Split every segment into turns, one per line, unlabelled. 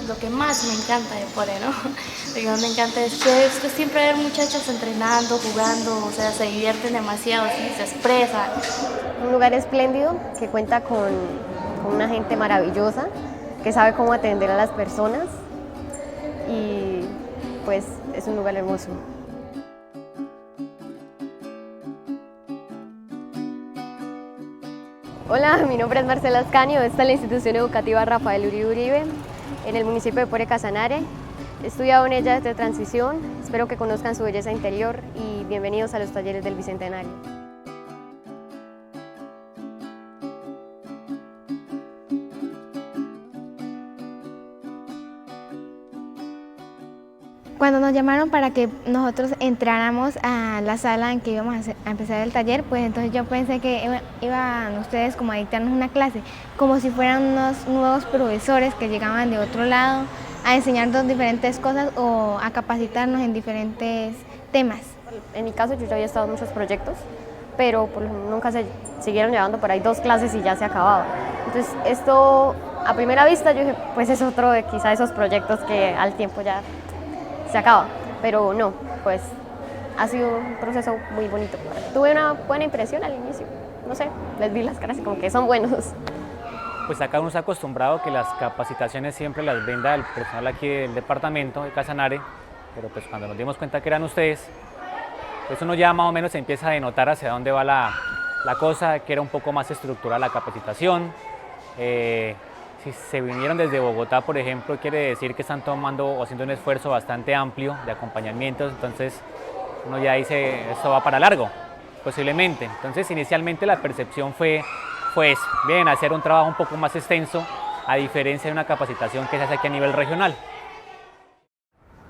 es lo que más me encanta de Pore, ¿no? Lo que más me encanta es que siempre ver muchachos entrenando, jugando, o sea, se divierten demasiado, ¿sí? Se expresan.
Un lugar espléndido que cuenta con una gente maravillosa que sabe cómo atender a las personas y pues es un lugar hermoso. Hola, mi nombre es Marcela Ascanio, esta es la institución educativa Rafael Uribe Uribe en el municipio de Pore Casanare. He estudiado en ella desde transición, espero que conozcan su belleza interior y bienvenidos a los talleres del Bicentenario.
Cuando nos llamaron para que nosotros entráramos a la sala en que íbamos a empezar el taller, pues entonces yo pensé que iban ustedes como a dictarnos una clase, como si fueran unos nuevos profesores que llegaban de otro lado a enseñarnos diferentes cosas o a capacitarnos en diferentes temas.
En mi caso yo ya había estado en muchos proyectos, pero nunca se siguieron llevando por ahí 2 clases y ya se acababa. Entonces esto a primera vista yo dije, pues es otro de quizá esos proyectos que al tiempo ya se acaba, pero no, pues ha sido un proceso muy bonito. Tuve una buena impresión al inicio, no sé, les vi las caras y como que son buenos.
Pues acá uno se ha acostumbrado que las capacitaciones siempre las brinda el personal aquí del departamento de Casanare, pero pues cuando nos dimos cuenta que eran ustedes, pues uno ya más o menos empieza a denotar hacia dónde va la cosa, que era un poco más estructurada la capacitación. Si se vinieron desde Bogotá, por ejemplo, quiere decir que están tomando o haciendo un esfuerzo bastante amplio de acompañamiento, entonces uno ya dice, esto va para largo, posiblemente. Entonces, inicialmente la percepción fue eso, bien, hacer un trabajo un poco más extenso, a diferencia de una capacitación que se hace aquí a nivel regional.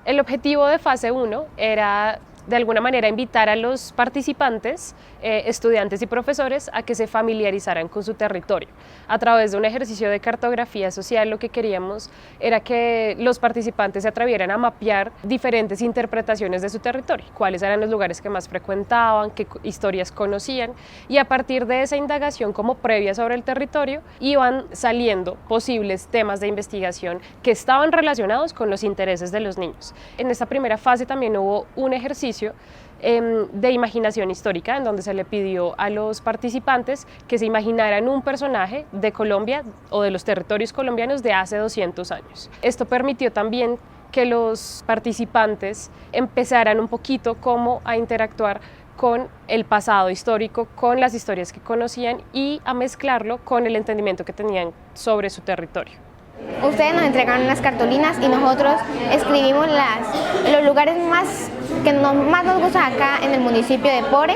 El objetivo de fase 1 era de alguna manera invitar a los participantes, estudiantes y profesores a que se familiarizaran con su territorio. A través de un ejercicio de cartografía social lo que queríamos era que los participantes se atrevieran a mapear diferentes interpretaciones de su territorio, cuáles eran los lugares que más frecuentaban, qué historias conocían, y a partir de esa indagación como previa sobre el territorio iban saliendo posibles temas de investigación que estaban relacionados con los intereses de los niños. En esta primera fase también hubo un ejercicio de imaginación histórica en donde se le pidió a los participantes que se imaginaran un personaje de Colombia o de los territorios colombianos de hace 200 años. Esto permitió también que los participantes empezaran un poquito como a interactuar con el pasado histórico, con las historias que conocían y a mezclarlo con el entendimiento que tenían sobre su territorio.
Ustedes nos entregaron unas cartulinas y nosotros escribimos los lugares que más nos gustan acá en el municipio de Pore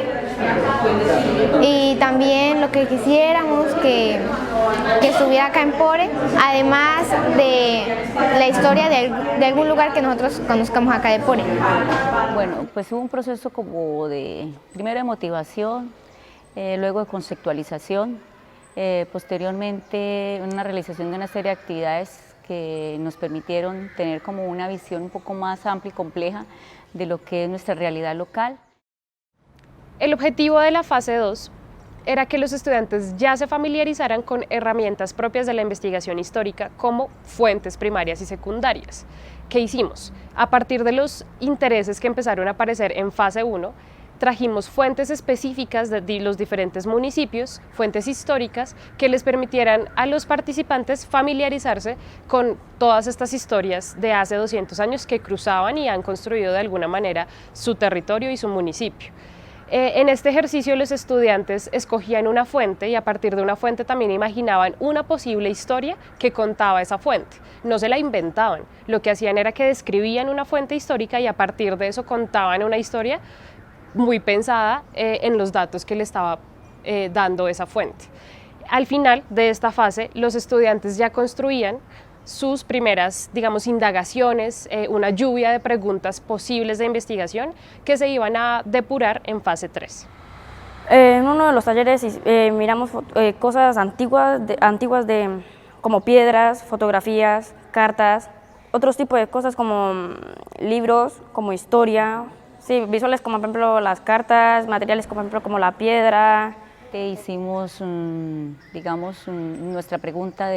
y también lo que quisiéramos que estuviera acá en Pore, además de la historia de algún lugar que nosotros conozcamos acá de Pore.
Bueno, pues hubo un proceso como primero de motivación, luego de conceptualización, posteriormente una realización de una serie de actividades que nos permitieron tener como una visión un poco más amplia y compleja de lo que es nuestra realidad local.
El objetivo de la fase 2 era que los estudiantes ya se familiarizaran con herramientas propias de la investigación histórica como fuentes primarias y secundarias. ¿Qué hicimos? A partir de los intereses que empezaron a aparecer en fase 1, trajimos fuentes específicas de los diferentes municipios, fuentes históricas, que les permitieran a los participantes familiarizarse con todas estas historias de hace 200 años que cruzaban y han construido de alguna manera su territorio y su municipio. En este ejercicio los estudiantes escogían una fuente y a partir de una fuente también imaginaban una posible historia que contaba esa fuente. No se la inventaban, lo que hacían era que describían una fuente histórica y a partir de eso contaban una historia muy pensada en los datos que le estaba dando esa fuente. Al final de esta fase, los estudiantes ya construían sus primeras, digamos, indagaciones, una lluvia de preguntas posibles de investigación que se iban a depurar en fase 3.
En uno de los talleres miramos cosas antiguas como piedras, fotografías, cartas, otros tipos de cosas como libros, como historia. Sí, visuales como por ejemplo las cartas, materiales como por ejemplo como la piedra.
Hicimos, digamos, nuestra pregunta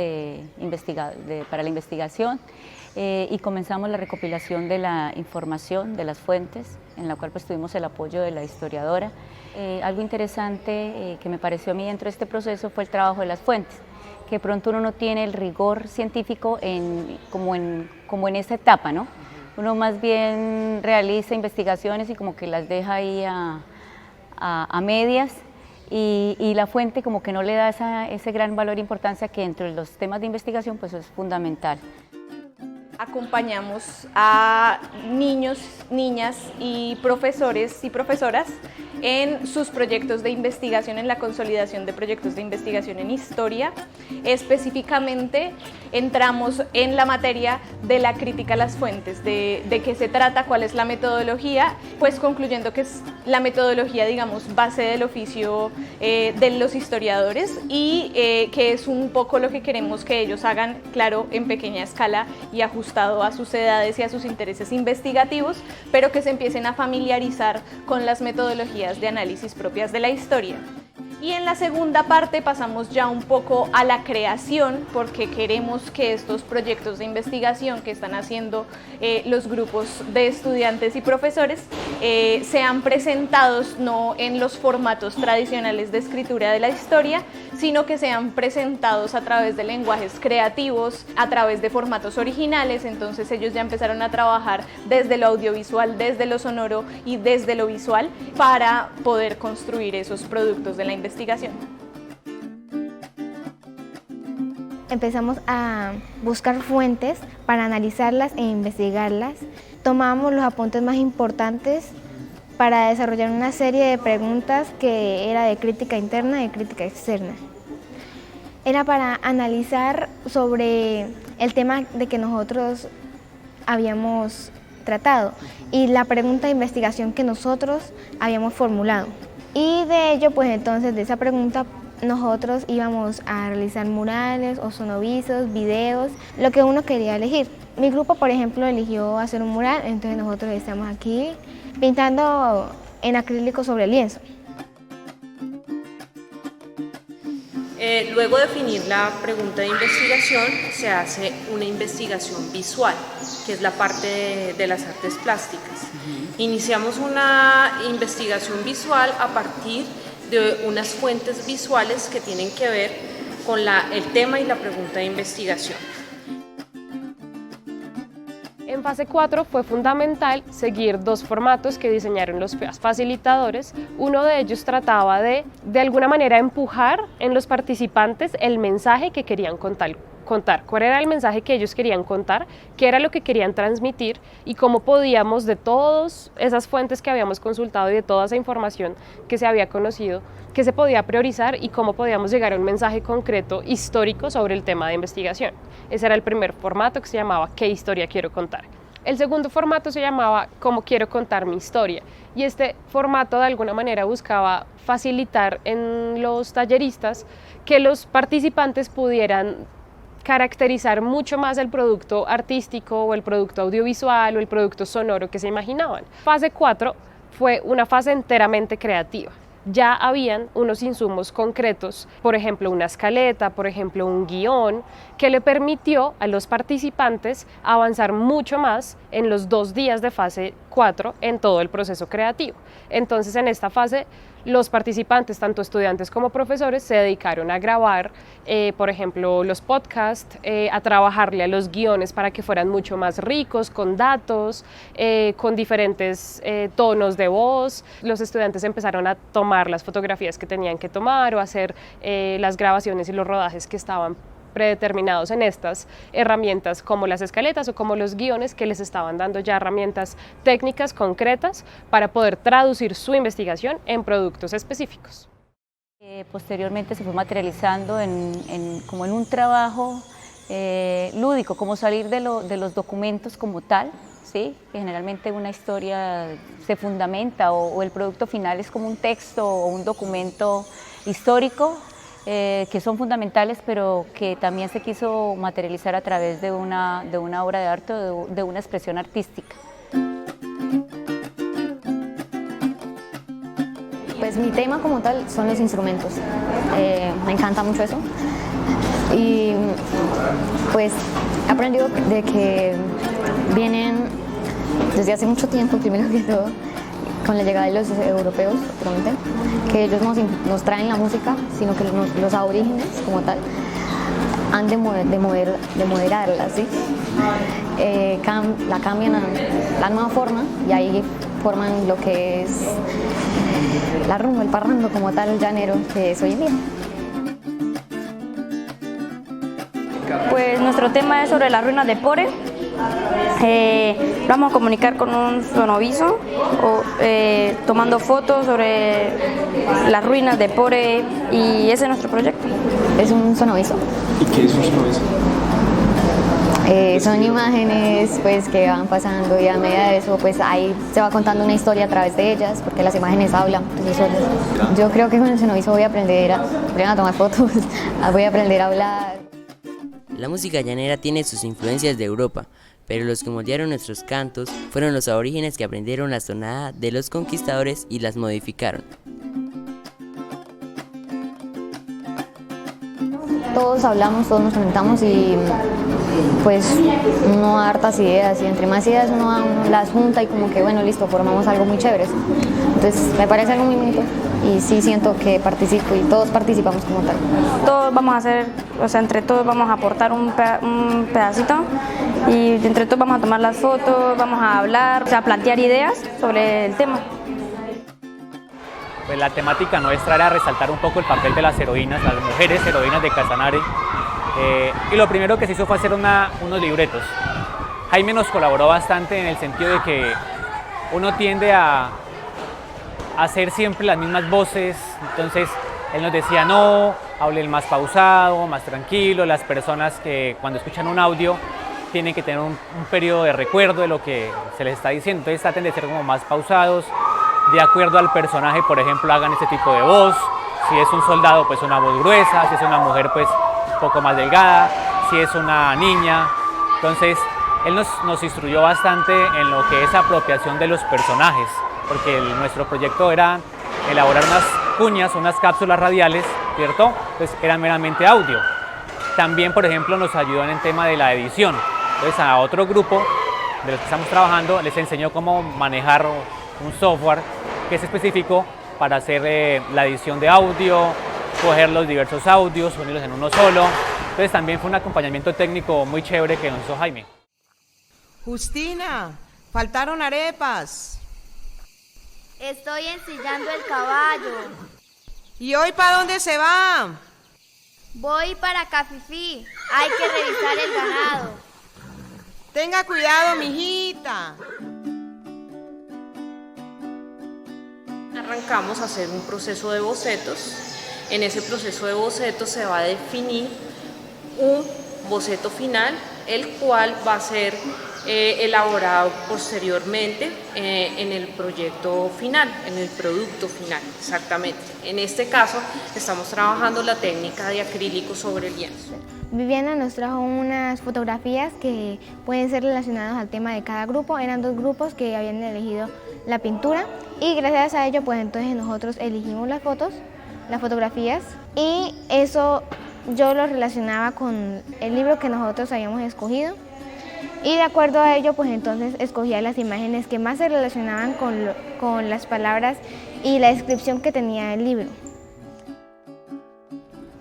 para la investigación y comenzamos la recopilación de la información, de las fuentes, en la cual pues tuvimos el apoyo de la historiadora. Algo interesante que me pareció a mí dentro de este proceso fue el trabajo de las fuentes, que pronto uno no tiene el rigor científico como en esta etapa, ¿no? Uno más bien realiza investigaciones y como que las deja ahí a medias, y la fuente como que no le da ese gran valor e importancia que dentro de los temas de investigación pues es fundamental.
Acompañamos a niños, niñas y profesores y profesoras en sus proyectos de investigación, en la consolidación de proyectos de investigación en historia. Específicamente entramos en la materia de la crítica a las fuentes, de qué se trata, cuál es la metodología, pues concluyendo que es la metodología, digamos, base del oficio de los historiadores y que es un poco lo que queremos que ellos hagan, claro, en pequeña escala y ajustado a sus edades y a sus intereses investigativos, pero que se empiecen a familiarizar con las metodologías de análisis propias de la historia. Y en la segunda parte pasamos ya un poco a la creación, porque queremos que estos proyectos de investigación que están haciendo los grupos de estudiantes y profesores sean presentados no en los formatos tradicionales de escritura de la historia, sino que sean presentados a través de lenguajes creativos, a través de formatos originales. Entonces ellos ya empezaron a trabajar desde lo audiovisual, desde lo sonoro y desde lo visual para poder construir esos productos de la investigación.
Empezamos a buscar fuentes para analizarlas e investigarlas. Tomábamos los apuntes más importantes para desarrollar una serie de preguntas que era de crítica interna y de crítica externa. Era para analizar sobre el tema de que nosotros habíamos tratado y la pregunta de investigación que nosotros habíamos formulado. Y de ello, pues entonces de esa pregunta nosotros íbamos a realizar murales, ozonovisos, videos, lo que uno quería elegir. Mi grupo, por ejemplo, eligió hacer un mural, entonces nosotros estamos aquí pintando en acrílico sobre el lienzo.
Luego de definir la pregunta de investigación, se hace una investigación visual, que es la parte de las artes plásticas. Iniciamos una investigación visual a partir de unas fuentes visuales que tienen que ver con el tema y la pregunta de investigación.
En fase 4 fue fundamental seguir dos formatos que diseñaron los facilitadores. Uno de ellos trataba de alguna manera empujar en los participantes el mensaje que querían contar. ¿Cuál era el mensaje que ellos querían contar? ¿Qué era lo que querían transmitir? Y cómo podíamos, de todas esas fuentes que habíamos consultado y de toda esa información que se había conocido, qué se podía priorizar y cómo podíamos llegar a un mensaje concreto histórico sobre el tema de investigación. Ese era el primer formato, que se llamaba ¿Qué historia quiero contar? El segundo formato se llamaba ¿Cómo quiero contar mi historia? Y este formato de alguna manera buscaba facilitar en los talleristas que los participantes pudieran caracterizar mucho más el producto artístico o el producto audiovisual o el producto sonoro que se imaginaban. Fase 4 fue una fase enteramente creativa. Ya habían unos insumos concretos, por ejemplo una escaleta, por ejemplo un guión, que le permitió a los participantes avanzar mucho más en los 2 días de fase 4 en todo el proceso creativo. Entonces en esta fase los participantes, tanto estudiantes como profesores, se dedicaron a grabar, por ejemplo, los podcasts, a trabajarle a los guiones para que fueran mucho más ricos, con datos, con diferentes tonos de voz. Los estudiantes empezaron a tomar las fotografías que tenían que tomar o hacer las grabaciones y los rodajes que estaban predeterminados en estas herramientas como las escaletas o como los guiones, que les estaban dando ya herramientas técnicas concretas para poder traducir su investigación en productos específicos.
Posteriormente se fue materializando como en un trabajo lúdico, como salir de los documentos como tal, ¿sí? Que generalmente una historia se fundamenta o el producto final es como un texto o un documento histórico, que son fundamentales, pero que también se quiso materializar a través de una obra de arte o de una expresión artística.
Pues mi tema como tal son los instrumentos. Me encanta mucho eso. Y pues he aprendido de que vienen desde hace mucho tiempo, primero que todo, con la llegada de los europeos, obviamente, que ellos nos traen la música, sino que los aborígenes como tal han de moderarla, ¿sí? La cambian a la nueva forma y ahí forman lo que es la rumba, el parrando como tal, el llanero que es hoy en día.
Pues nuestro tema es sobre las ruinas de Pore. Vamos a comunicar con un sonoviso tomando fotos sobre las ruinas de Pore y ese es nuestro proyecto.
Es un sonoviso.
¿Y qué es un sonoviso?
Son imágenes pues, que van pasando y a medida de eso pues, ahí se va contando una historia a través de ellas porque las imágenes hablan por sí solas. Yo creo que con el sonoviso voy a aprender a tomar fotos, voy a aprender a hablar.
La música llanera tiene sus influencias de Europa, pero los que moldearon nuestros cantos fueron los aborígenes que aprendieron la tonada de los conquistadores y las modificaron.
Todos hablamos, todos nos conectamos y pues uno da hartas ideas y entre más ideas uno las junta y como que bueno, listo, formamos algo muy chévere. Entonces me parece algo muy bonito y sí siento que participo y todos participamos como tal.
Todos vamos a hacer, entre todos vamos a aportar un pedacito y entre todos vamos a tomar las fotos, vamos a hablar, a plantear ideas sobre el tema.
Pues la temática nuestra era resaltar un poco el papel de las heroínas, las mujeres heroínas de Casanare. Y lo primero que se hizo fue hacer unos libretos. Jaime nos colaboró bastante en el sentido de que uno tiende a hacer siempre las mismas voces, entonces él nos decía no, hablen más pausado, más tranquilo, las personas que cuando escuchan un audio tienen que tener un periodo de recuerdo de lo que se les está diciendo, entonces traten de ser como más pausados, de acuerdo al personaje, por ejemplo, hagan este tipo de voz, si es un soldado pues una voz gruesa, si es una mujer pues un poco más delgada, si es una niña, entonces él nos instruyó bastante en lo que es apropiación de los personajes, porque nuestro proyecto era elaborar unas cuñas, unas cápsulas radiales, ¿cierto? Pues era meramente audio. También, por ejemplo, nos ayudó en el tema de la edición. Entonces a otro grupo de los que estamos trabajando les enseñó cómo manejar un software que es específico para hacer la edición de audio, coger los diversos audios, unirlos en uno solo. Entonces también fue un acompañamiento técnico muy chévere que nos hizo Jaime.
Justina, faltaron arepas.
Estoy ensillando el caballo.
¿Y hoy para dónde se va?
Voy para Cafifí. Hay que revisar el ganado.
Tenga cuidado, mijita.
Arrancamos a hacer un proceso de bocetos. En ese proceso de bocetos se va a definir un boceto final, el cual va a ser elaborado posteriormente en el proyecto final, en el producto final, exactamente. En este caso estamos trabajando la técnica de acrílico sobre lienzo.
Viviana nos trajo unas fotografías que pueden ser relacionadas al tema de cada grupo. Eran 2 grupos que habían elegido la pintura y gracias a ello pues entonces nosotros elegimos las fotos, las fotografías y eso yo lo relacionaba con el libro que nosotros habíamos escogido y de acuerdo a ello pues entonces escogía las imágenes que más se relacionaban con las palabras y la descripción que tenía el libro.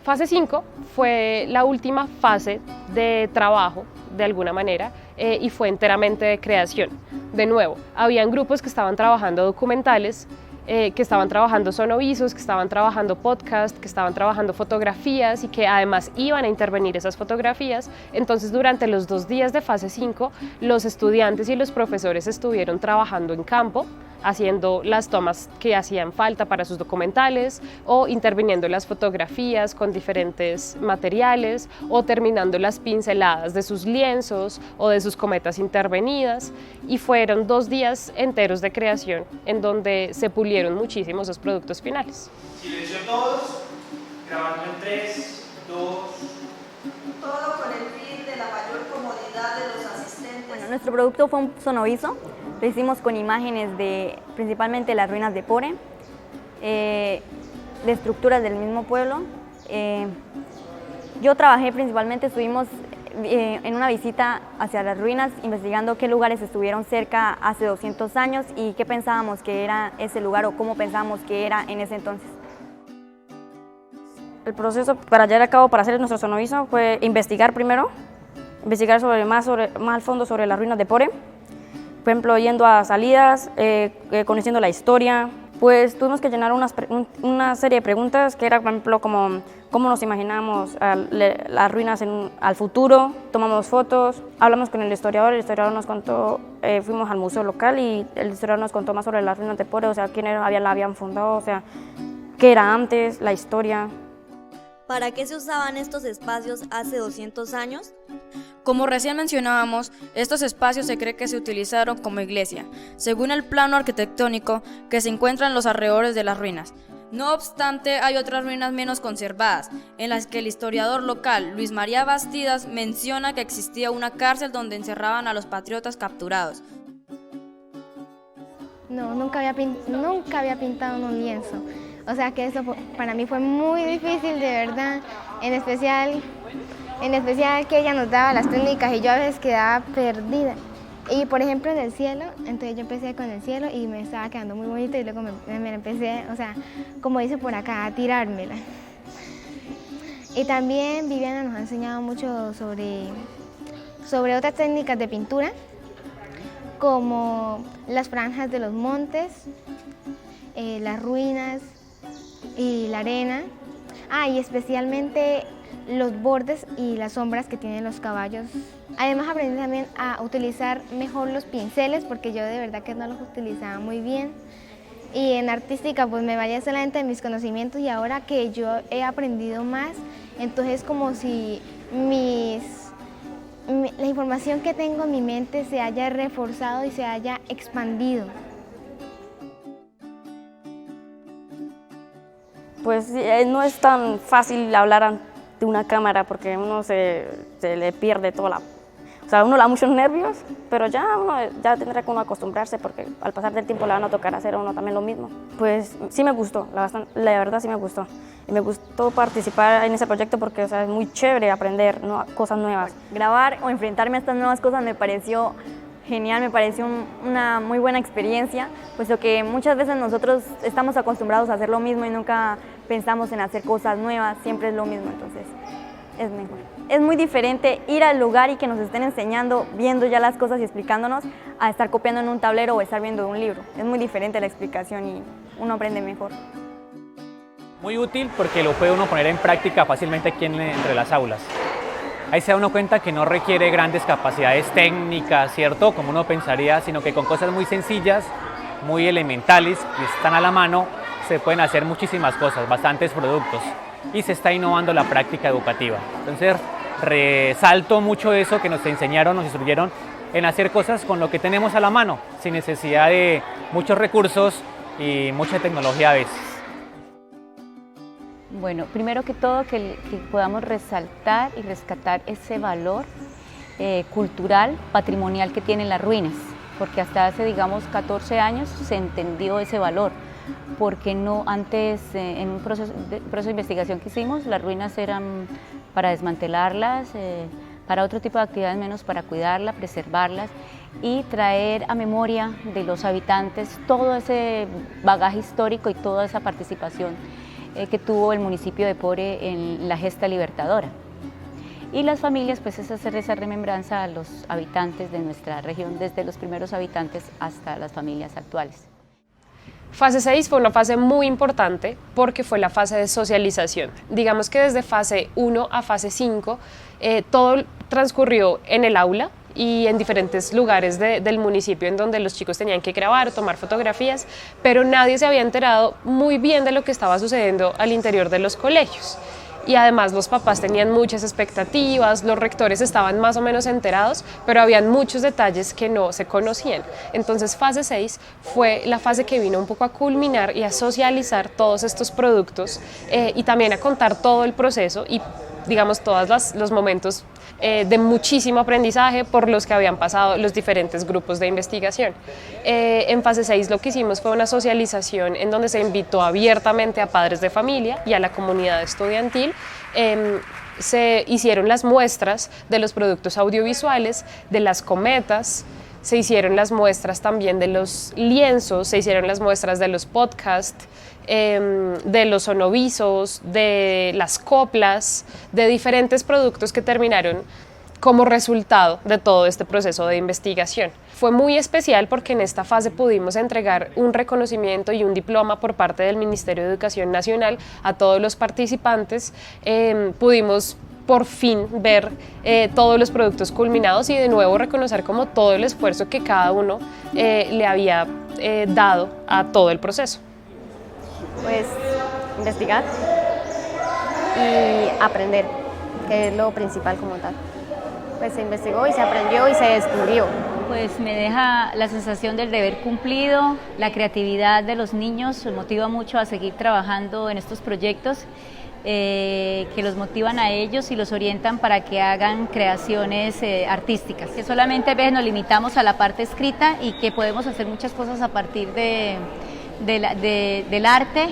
Fase 5 fue la última fase de trabajo, de alguna manera, y fue enteramente de creación. De nuevo, habían grupos que estaban trabajando documentales, que estaban trabajando sonovisos, que estaban trabajando podcast, que estaban trabajando fotografías y que además iban a intervenir esas fotografías. Entonces, durante los 2 días de fase 5, los estudiantes y los profesores estuvieron trabajando en campo, haciendo las tomas que hacían falta para sus documentales o interviniendo en las fotografías con diferentes materiales o terminando las pinceladas de sus lienzos o de sus cometas intervenidas y fueron 2 días enteros de creación en donde se pulieron muchísimo esos productos finales.
Silencio todos, grabando en 3, 2...
Todo con el fin de la mayor comodidad de los asistentes.
Bueno, nuestro producto fue un sonoviso. Lo hicimos con imágenes de principalmente las ruinas de Pore, de estructuras del mismo pueblo Yo trabajé principalmente, estuvimos en una visita hacia las ruinas, investigando qué lugares estuvieron cerca hace 200 años y qué pensábamos que era ese lugar o cómo pensábamos que era en ese entonces. El proceso para llevar a cabo, para hacer nuestro sonoviso, fue investigar primero, investigar más al fondo sobre las ruinas de Pore, por ejemplo, yendo a salidas, conociendo la historia. Pues tuvimos que llenar una serie de preguntas que era, por ejemplo, como cómo nos imaginamos las ruinas al futuro. Tomamos fotos, hablamos con el historiador nos contó, fuimos al museo local y el historiador nos contó más sobre las ruinas de Pore, o sea, quiénes la habían fundado, o sea, qué era antes, la historia.
¿Para qué se usaban estos espacios hace 200 años?
Como recién mencionábamos, estos espacios se cree que se utilizaron como iglesia, según el plano arquitectónico que se encuentra en los alrededores de las ruinas. No obstante, hay otras ruinas menos conservadas, en las que el historiador local, Luis María Bastidas, menciona que existía una cárcel donde encerraban a los patriotas capturados.
No, nunca había pintado en un lienzo. O sea que eso para mí fue muy difícil, de verdad, en especial que ella nos daba las técnicas y yo a veces quedaba perdida. Y por ejemplo en el cielo, entonces yo empecé con el cielo y me estaba quedando muy bonito y luego me empecé, o sea, como dice por acá, a tirármela. Y también Viviana nos ha enseñado mucho sobre otras técnicas de pintura, como las franjas de los montes, las ruinas y la arena, y especialmente los bordes y las sombras que tienen los caballos. Además aprendí también a utilizar mejor los pinceles porque yo de verdad que no los utilizaba muy bien. Y en artística pues me valía solamente de mis conocimientos y ahora que yo he aprendido más, entonces como si la información que tengo en mi mente se haya reforzado y se haya expandido.
Pues no es tan fácil hablar ante una cámara porque uno se le pierde toda la... O sea, uno le da muchos nervios, pero uno tendrá que acostumbrarse porque al pasar del tiempo le van a tocar hacer a uno también lo mismo. Pues sí me gustó, la verdad sí me gustó. Y me gustó participar en ese proyecto porque es muy chévere aprender cosas nuevas.
Grabar o enfrentarme a estas nuevas cosas me pareció genial, me pareció una muy buena experiencia, puesto que muchas veces nosotros estamos acostumbrados a hacer lo mismo y nunca pensamos en hacer cosas nuevas, siempre es lo mismo, entonces es mejor. Es muy diferente ir al lugar y que nos estén enseñando, viendo ya las cosas y explicándonos, a estar copiando en un tablero o estar viendo un libro. Es muy diferente la explicación y uno aprende mejor.
Muy útil porque lo puede uno poner en práctica fácilmente aquí entre las aulas. Ahí se da uno cuenta que no requiere grandes capacidades técnicas, ¿cierto? Como uno pensaría, sino que con cosas muy sencillas, muy elementales, que están a la mano, se pueden hacer muchísimas cosas, bastantes productos. Y se está innovando la práctica educativa. Entonces, resalto mucho eso que nos enseñaron, nos instruyeron en hacer cosas con lo que tenemos a la mano, sin necesidad de muchos recursos y mucha tecnología a veces.
Bueno, primero que todo que podamos resaltar y rescatar ese valor cultural, patrimonial que tienen las ruinas, porque hasta hace, digamos, 14 años se entendió ese valor, porque no antes, en un proceso de investigación que hicimos, las ruinas eran para desmantelarlas, para otro tipo de actividades menos para cuidarlas, preservarlas y traer a memoria de los habitantes todo ese bagaje histórico y toda esa participación que tuvo el municipio de Pore en la gesta libertadora. Y las familias, pues es hacer esa remembranza a los habitantes de nuestra región, desde los primeros habitantes hasta las familias actuales.
Fase 6 fue una fase muy importante porque fue la fase de socialización. Digamos que desde fase 1 a fase 5 todo transcurrió en el aula y en diferentes lugares del municipio en donde los chicos tenían que grabar, tomar fotografías, pero nadie se había enterado muy bien de lo que estaba sucediendo al interior de los colegios. Y además los papás tenían muchas expectativas, los rectores estaban más o menos enterados, pero habían muchos detalles que no se conocían. Entonces fase 6 fue la fase que vino un poco a culminar y a socializar todos estos productos y también a contar todo el proceso y digamos, todos los momentos de muchísimo aprendizaje por los que habían pasado los diferentes grupos de investigación. En fase 6 lo que hicimos fue una socialización en donde se invitó abiertamente a padres de familia y a la comunidad estudiantil. Se hicieron las muestras de los productos audiovisuales, de las cometas, se hicieron las muestras también de los lienzos, se hicieron las muestras de los podcasts, de los sonovisos, de las coplas, de diferentes productos que terminaron como resultado de todo este proceso de investigación. Fue muy especial porque en esta fase pudimos entregar un reconocimiento y un diploma por parte del Ministerio de Educación Nacional a todos los participantes. Pudimos por fin ver todos los productos culminados y de nuevo reconocer como todo el esfuerzo que cada uno le había dado a todo el proceso.
Pues investigar y aprender, que es lo principal como tal. Pues se investigó y se aprendió y se descubrió.
Pues me deja la sensación del deber cumplido, la creatividad de los niños, los motiva mucho a seguir trabajando en estos proyectos, que los motivan a ellos y los orientan para que hagan creaciones artísticas, que solamente a veces nos limitamos a la parte escrita y que podemos hacer muchas cosas a partir del arte.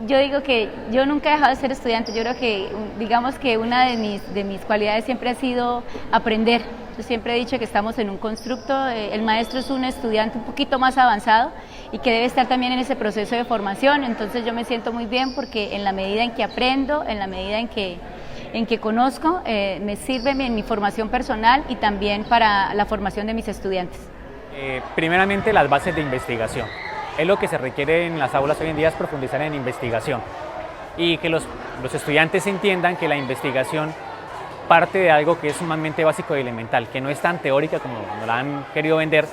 Yo digo que yo nunca he dejado de ser estudiante, yo creo que digamos que una de mis cualidades siempre ha sido aprender. Yo siempre he dicho que estamos en un constructo, el maestro es un estudiante un poquito más avanzado y que debe estar también en ese proceso de formación, entonces yo me siento muy bien porque en la medida en que aprendo, en la medida en que conozco, me sirve en mi formación personal y también para la formación de mis estudiantes.
Primeramente las bases de investigación. Es lo que se requiere en las aulas hoy en día, es profundizar en investigación y que los estudiantes entiendan que la investigación parte de algo que es sumamente básico y elemental, que no es tan teórica como nos la han querido vender,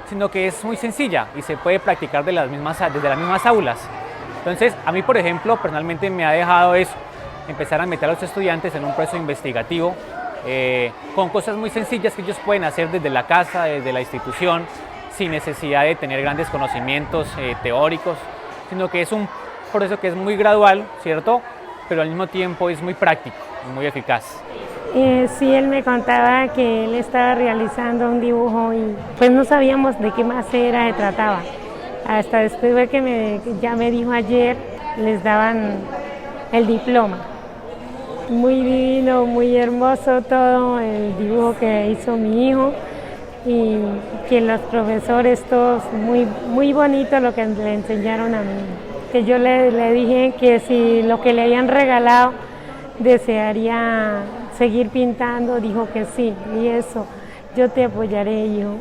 sino que es muy sencilla y se puede practicar desde las mismas aulas. Entonces, a mí, por ejemplo, personalmente me ha dejado eso, empezar a meter a los estudiantes en un proceso investigativo con cosas muy sencillas que ellos pueden hacer desde la casa, desde la institución, sin necesidad de tener grandes conocimientos teóricos, sino que es un proceso que es muy gradual, ¿cierto? Pero al mismo tiempo es muy práctico y muy eficaz.
Sí, él me contaba que él estaba realizando un dibujo y pues no sabíamos de qué macera se trataba. Hasta después de que ya me dijo ayer, les daban el diploma. Muy divino, muy hermoso todo el dibujo que hizo mi hijo y que los profesores todos, muy bonito lo que le enseñaron a mí. Que yo le dije que si lo que le habían regalado desearía seguir pintando, dijo que sí, y eso, yo te apoyaré, hijo.